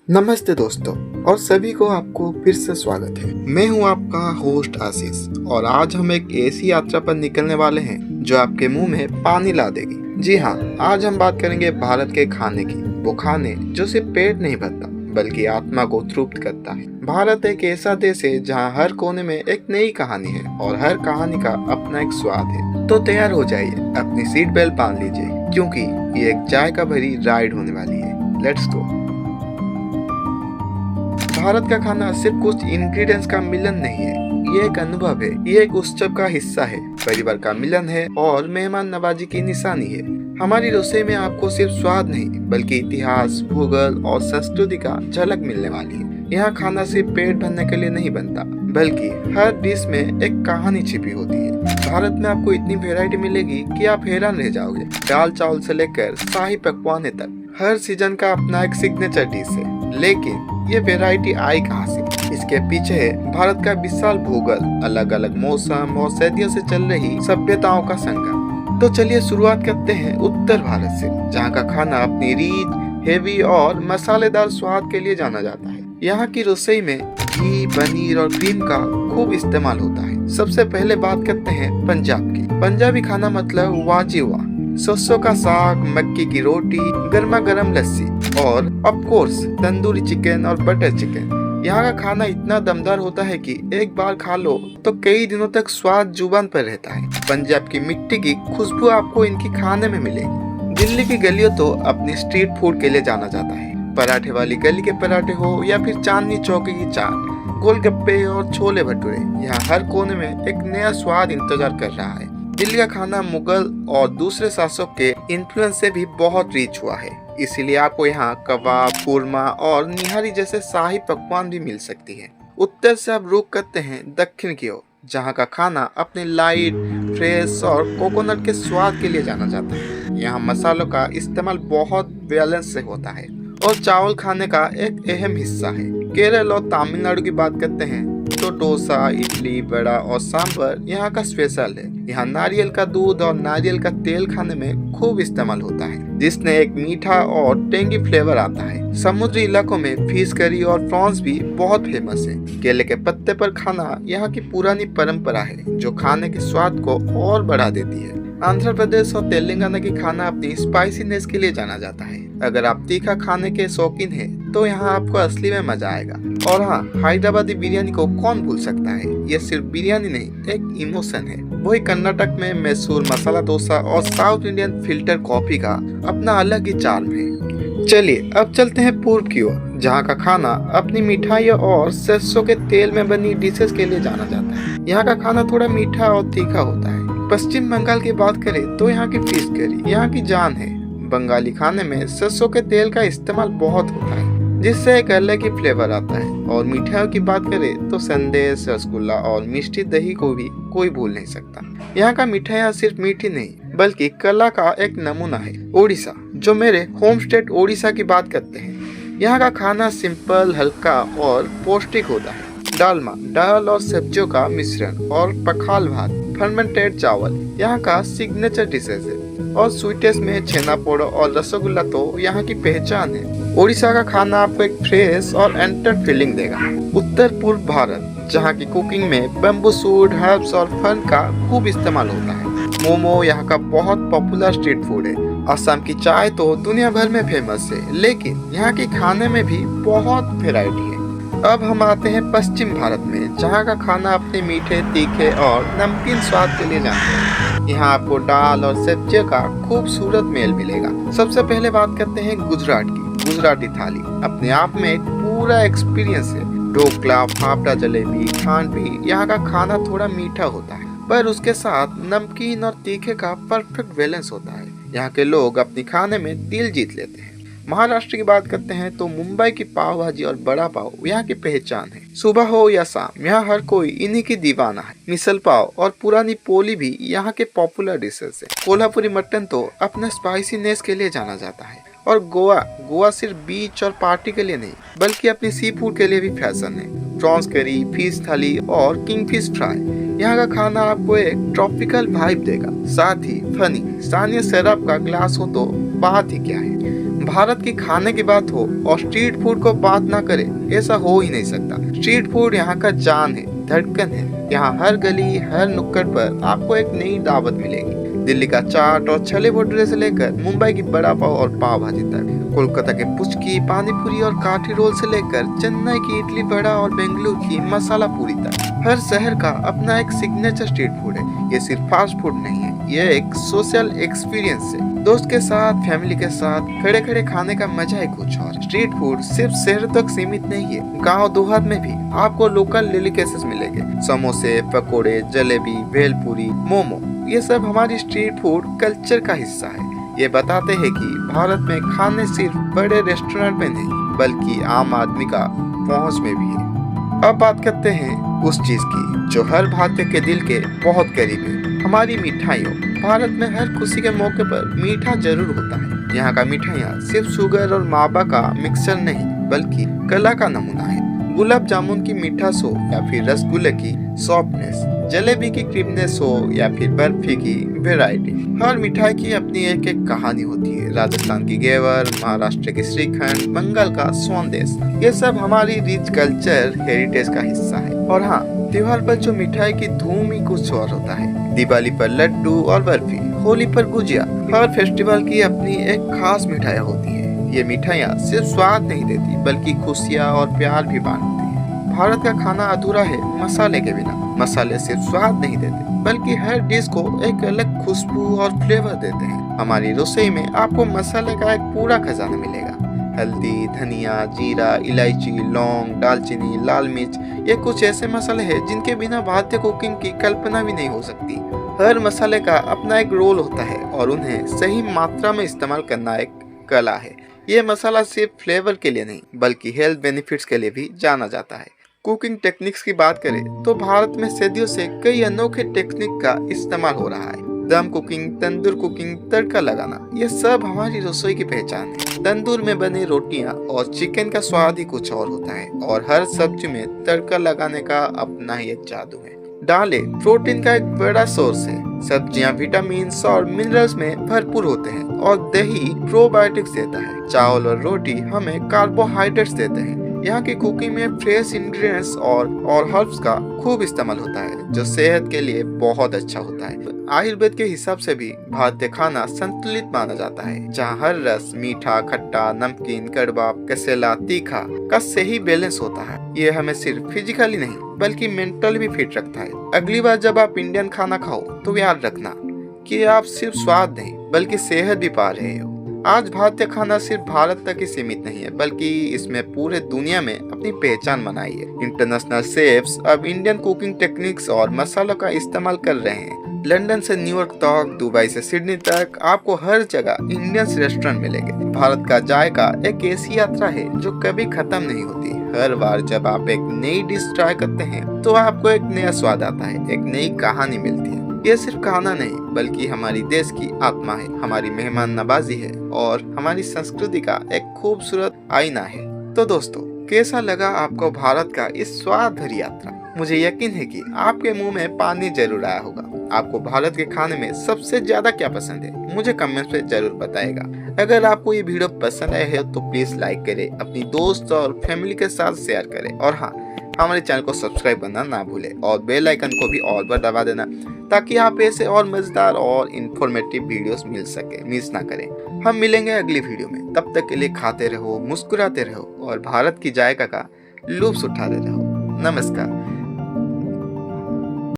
नमस्ते दोस्तों और सभी को आपको फिर से स्वागत है। मैं हूं आपका होस्ट आशीष और आज हम एक ऐसी यात्रा पर निकलने वाले हैं जो आपके मुंह में पानी ला देगी। जी हाँ, आज हम बात करेंगे भारत के खाने की। वो खाने जो सिर्फ पेट नहीं भरता बल्कि आत्मा को तृप्त करता है। भारत एक ऐसा देश है जहाँ हर कोने में एक नई कहानी है और हर कहानी का अपना एक स्वाद है। तो तैयार हो जाइए, अपनी सीट बेल्ट बांध लीजिए क्योंकि ये एक चाय का भरी राइड होने वाली है। Let's go. भारत का खाना सिर्फ कुछ इंग्रेडिएंट्स का मिलन नहीं है, ये एक अनुभव है, ये एक उत्सव का हिस्सा है, परिवार का मिलन है और मेहमान नवाजी की निशानी है। हमारी रसोई में आपको सिर्फ स्वाद नहीं बल्कि इतिहास, भूगोल और संस्कृति का झलक मिलने वाली है। यहाँ खाना सिर्फ पेट भरने के लिए नहीं बनता बल्कि हर डिश में एक कहानी छिपी होती है। भारत में आपको इतनी वैरायटी मिलेगी कि आप हैरान रह जाओगे। दाल चावल से लेकर शाही पकवान तक हर सीजन का अपना एक सिग्नेचर डिश है। लेकिन ये वैरायटी आई कहाँ से? इसके पीछे है भारत का विशाल भूगोल, अलग अलग मौसम और सदियों से चल रही सभ्यताओं का संगम। तो चलिए शुरुआत करते हैं उत्तर भारत से, जहाँ का खाना अपनी रिच, हेवी और मसालेदार स्वाद के लिए जाना जाता है। यहाँ की रसोई में घी, पनीर और क्रीम का खूब इस्तेमाल होता है। सबसे पहले बात करते हैं पंजाब की। पंजाबी खाना मतलब वाह, सरसों का साग, मक्की की रोटी, गर्मा गर्म लस्सी और ऑफ कोर्स तंदूरी चिकन और बटर चिकन। यहाँ का खाना इतना दमदार होता है कि एक बार खा लो तो कई दिनों तक स्वाद जुबान पर रहता है। पंजाब की मिट्टी की खुशबू आपको इनकी खाने में मिलेगी। दिल्ली की गलियों तो अपनी स्ट्रीट फूड के लिए जाना जाता है। पराठे वाली गली के पराठे हो या फिर चांदनी चौकी की चाट, गोलगप्पे और छोले भटूरे, यहाँ हर कोने में एक नया स्वाद इंतजार कर रहा है। दिल्ली का खाना मुगल और दूसरे शासकों के इन्फ्लुएंस से भी बहुत रिच हुआ है, इसीलिए आपको यहाँ कबाब, कुरमा और निहारी जैसे शाही पकवान भी मिल सकती है। उत्तर से आप रुख करते हैं दक्षिण की ओर, जहाँ का खाना अपने लाइट, फ्रेश और कोकोनट के स्वाद के लिए जाना जाता है। यहाँ मसालों का इस्तेमाल बहुत बैलेंस से होता है और चावल खाने का एक अहम हिस्सा है। केरल और तमिलनाडु की बात करते हैं तो डोसा, इडली, वड़ा और सांभर यहाँ का स्पेशल है। यहाँ नारियल का दूध और नारियल का तेल खाने में खूब इस्तेमाल होता है, जिसने एक मीठा और टेंगी फ्लेवर आता है। समुद्री इलाकों में फिश करी और प्रॉन्स भी बहुत फेमस है। केले के पत्ते पर खाना यहाँ की पुरानी परंपरा है जो खाने के स्वाद को और बढ़ा देती है। आंध्र प्रदेश और तेलंगाना की खाना अपनी स्पाइसीनेस के लिए जाना जाता है। अगर आप तीखा खाने के शौकीन हैं, तो यहाँ आपको असली में मजा आएगा। और हाँ, हैदराबादी बिरयानी को कौन भूल सकता है? ये सिर्फ बिरयानी नहीं, एक इमोशन है। वही कर्नाटक में मैसूर मसाला डोसा और साउथ इंडियन फिल्टर कॉफी का अपना अलग ही चार्म है। चलिए अब चलते हैं पूर्व की ओर, जहाँ का खाना अपनी मिठाइयों और सरसों के तेल में बनी डिशेस के लिए जाना जाता है। यहाँ का खाना थोड़ा मीठा और तीखा होता है। पश्चिम बंगाल की बात करें तो यहाँ की फिश करी यहाँ की जान है। बंगाली खाने में सरसों के तेल का इस्तेमाल बहुत होता है, जिससे एक अलग ही फ्लेवर आता है। और मिठाइयों की बात करें तो संदेश, रसगुल्ला और मिष्टी दही को भी कोई भूल नहीं सकता। यहाँ का मिठाइयाँ सिर्फ मीठी नहीं बल्कि कला का एक नमूना है। ओडिशा, जो मेरे होम स्टेट ओडिशा की बात करते हैं, यहाँ का खाना सिंपल, हल्का और पौष्टिक होता है। डालमा, दाल और सब्जियों का मिश्रण और पखाल भात, फर्मेंटेड चावल यहाँ का सिग्नेचर डिशेज है। और स्वीटेस्ट में छेना पोड़ो और रसगुल्ला तो यहाँ की पहचान है। ओडिशा का खाना आपको एक फ्रेश और एंटर फीलिंग देगा। उत्तर पूर्व भारत, जहाँ की कुकिंग में बैम्बू शूट, हर्ब्स और फर्न का खूब इस्तेमाल होता है। मोमो यहाँ का बहुत पॉपुलर स्ट्रीट फूड है। असम की चाय तो दुनिया भर में फेमस है, लेकिन यहाँ के खाने में भी बहुत वैरायटी है। अब हम आते हैं पश्चिम भारत में, जहाँ का खाना अपने मीठे, तीखे और नमकीन स्वाद के लिए जानते हैं। यहाँ आपको दाल और सब्जियों का खूबसूरत मेल मिलेगा। सबसे पहले बात करते हैं गुजरात की। गुजराती थाली अपने आप में एक पूरा एक्सपीरियंस है। ढोकला, फाफड़ा, जलेबी, खांडवी यहाँ का खाना थोड़ा मीठा होता है, पर उसके साथ नमकीन और तीखे का परफेक्ट बैलेंस होता है। यहाँ के लोग अपने खाने में दिल जीत लेते हैं। महाराष्ट्र की बात करते हैं तो मुंबई की पाव भाजी और बड़ा पाव यहाँ की पहचान है। सुबह हो या शाम, यहाँ हर कोई इन्हीं की दीवाना है। मिसल पाव और पुरानी पोली भी यहाँ के पॉपुलर डिशेस है। कोल्हापुरी मटन तो अपने स्पाइसीनेस के लिए जाना जाता है। और गोवा सिर्फ बीच और पार्टी के लिए नहीं बल्कि अपनी सी फूड के लिए भी फैशन है। प्रॉन्स करी, फिश थाली और किंगफिश फ्राई यहाँ का खाना आपको एक ट्रॉपिकल वाइब देगा। साथ ही फनी स्थानीय शराब का ग्लास हो तो बात ही क्या है। भारत की खाने की बात हो और स्ट्रीट फूड को बात ना करे, ऐसा हो ही नहीं सकता। स्ट्रीट फूड यहाँ का जान है, धड़कन है। यहाँ हर गली, हर नुक्कड़ पर आपको एक नई दावत मिलेगी। दिल्ली का चाट और छोले भटूरे से लेकर मुंबई की बड़ा पाव और पाव भाजी तक, कोलकाता के पुचकी, पानी पूरी और काठी रोल से लेकर चेन्नई की इडली वड़ा और बेंगलुरु की मसाला पूरी तक, हर शहर का अपना एक सिग्नेचर स्ट्रीट फूड है। ये सिर्फ फास्ट फूड नहीं है, ये एक सोशल एक्सपीरियंस है। दोस्त के साथ, फैमिली के साथ खड़े खड़े खाने का मजा है कुछ और। स्ट्रीट फूड सिर्फ शहर तक सीमित नहीं है, गांव देहात में भी आपको लोकल डेलिकेसीज मिलेंगे। समोसे, पकोड़े, जलेबी, भेलपूरी, मोमो, ये सब हमारी स्ट्रीट फूड कल्चर का हिस्सा है। ये बताते हैं कि भारत में खाने सिर्फ बड़े रेस्टोरेंट में नहीं, बल्कि आम आदमी का पहुंच में भी है। अब बात करते हैं उस चीज की जो हर भारतीय के दिल के बहुत करीब है, हमारी मिठाइयों। भारत में हर खुशी के मौके पर मीठा जरूर होता है। यहाँ का मिठाइयाँ सिर्फ शुगर और मावा का मिक्सचर नहीं, बल्कि कला का नमूना है। गुलाब जामुन की मिठास हो या फिर रसगुल्ले की सॉफ्टनेस, जलेबी की क्रीमनेस हो या फिर बर्फी की वेराइटी, हर मिठाई की अपनी एक एक कहानी होती है। राजस्थान की घेवर, महाराष्ट्र की श्रीखंड, बंगाल का स्वादेश, ये सब हमारी रिच कल्चर हेरिटेज का हिस्सा है। और हाँ, त्योहार पर जो मिठाई की धूम ही कुछ और होता है। दिवाली पर लड्डू और बर्फी, होली पर गुजिया, हर फेस्टिवल की अपनी एक खास मिठाइयाँ होती है। ये मिठाइयाँ सिर्फ स्वाद नहीं देती, बल्कि खुशियाँ और प्यार भी बांटती है। भारत का खाना अधूरा है मसाले के बिना। मसाले सिर्फ स्वाद नहीं देते, बल्कि हर डिश को एक अलग खुशबू और फ्लेवर देते हैं। हमारी रसोई में आपको मसाले का एक पूरा खजाना मिलेगा। हल्दी, धनिया, जीरा, इलायची, लौंग, दालचीनी, लाल मिर्च, ये कुछ ऐसे मसाले हैं जिनके बिना भारतीय कुकिंग की कल्पना भी नहीं हो सकती। हर मसाले का अपना एक रोल होता है और उन्हें सही मात्रा में इस्तेमाल करना एक कला है। ये मसाला सिर्फ फ्लेवर के लिए नहीं, बल्कि हेल्थ बेनिफिट्स के लिए भी जाना जाता है। कुकिंग टेक्निक्स की बात करें तो भारत में सदियों से कई अनोखे टेक्निक का इस्तेमाल हो रहा है। दम कुकिंग, तंदूर कुकिंग, तड़का लगाना, ये सब हमारी रसोई की पहचान है। तंदूर में बनी रोटियां और चिकन का स्वाद ही कुछ और होता है, और हर सब्जी में तड़का लगाने का अपना ही एक जादू है। दालें प्रोटीन का एक बड़ा सोर्स है। सब्जियां विटामिन और मिनरल्स में भरपूर होते हैं, और दही प्रोबायोटिक्स देता है। चावल और रोटी हमें कार्बोहाइड्रेट्स देते हैं। यहाँ की कुकिंग में फ्रेश इंग्रेडिएंट्स और हर्ब्स का खूब इस्तेमाल होता है, जो सेहत के लिए बहुत अच्छा होता है। आयुर्वेद के हिसाब से भी भारतीय खाना संतुलित माना जाता है, जहाँ हर रस मीठा, खट्टा, नमकीन, कड़वा, कसेला, तीखा का सही बैलेंस होता है। ये हमें सिर्फ फिजिकली नहीं, बल्कि मेंटली भी फिट रखता है। अगली बार जब आप इंडियन खाना खाओ तो याद रखना कि आप सिर्फ स्वाद नहीं, बल्कि सेहत भी पा रहे हो। आज भारतीय खाना सिर्फ भारत तक ही सीमित नहीं है, बल्कि इसमें पूरे दुनिया में अपनी पहचान बनाई है। इंटरनेशनल शेफ्स अब इंडियन कुकिंग टेक्निक्स और मसालों का इस्तेमाल कर रहे हैं। लंदन से न्यूयॉर्क तक, दुबई से सिडनी तक, आपको हर जगह इंडियन रेस्टोरेंट मिलेंगे। भारत का जायका एक ऐसी यात्रा है जो कभी खत्म नहीं होती। हर बार जब आप एक नई डिश ट्राई करते हैं तो आपको एक नया स्वाद आता है, एक नई कहानी मिलती है। ये सिर्फ खाना नहीं, बल्कि हमारी देश की आत्मा है, हमारी मेहमान नवाजी है और हमारी संस्कृति का एक खूबसूरत आईना है। तो दोस्तों, कैसा लगा आपको भारत का इस स्वाद भरी यात्रा? मुझे यकीन है कि आपके मुंह में पानी जरूर आया होगा। आपको भारत के खाने में सबसे ज्यादा क्या पसंद है, मुझे कमेंट्स में जरूर बताएगा। अगर आपको ये वीडियो पसंद आया है तो प्लीज लाइक करें, अपनी दोस्त और फैमिली के साथ शेयर करें, और हाँ, हमारे चैनल को सब्सक्राइब करना ना भूलें और बेल आइकन को भी ऑल पर दबा देना, ताकि आप ऐसे और मजेदार और इन्फॉर्मेटिव वीडियोस मिस ना करें। हम मिलेंगे अगली वीडियो में। तब तक के लिए खाते रहो, मुस्कुराते रहो और भारत की जायका का लुत्फ उठाते रहो। नमस्कार।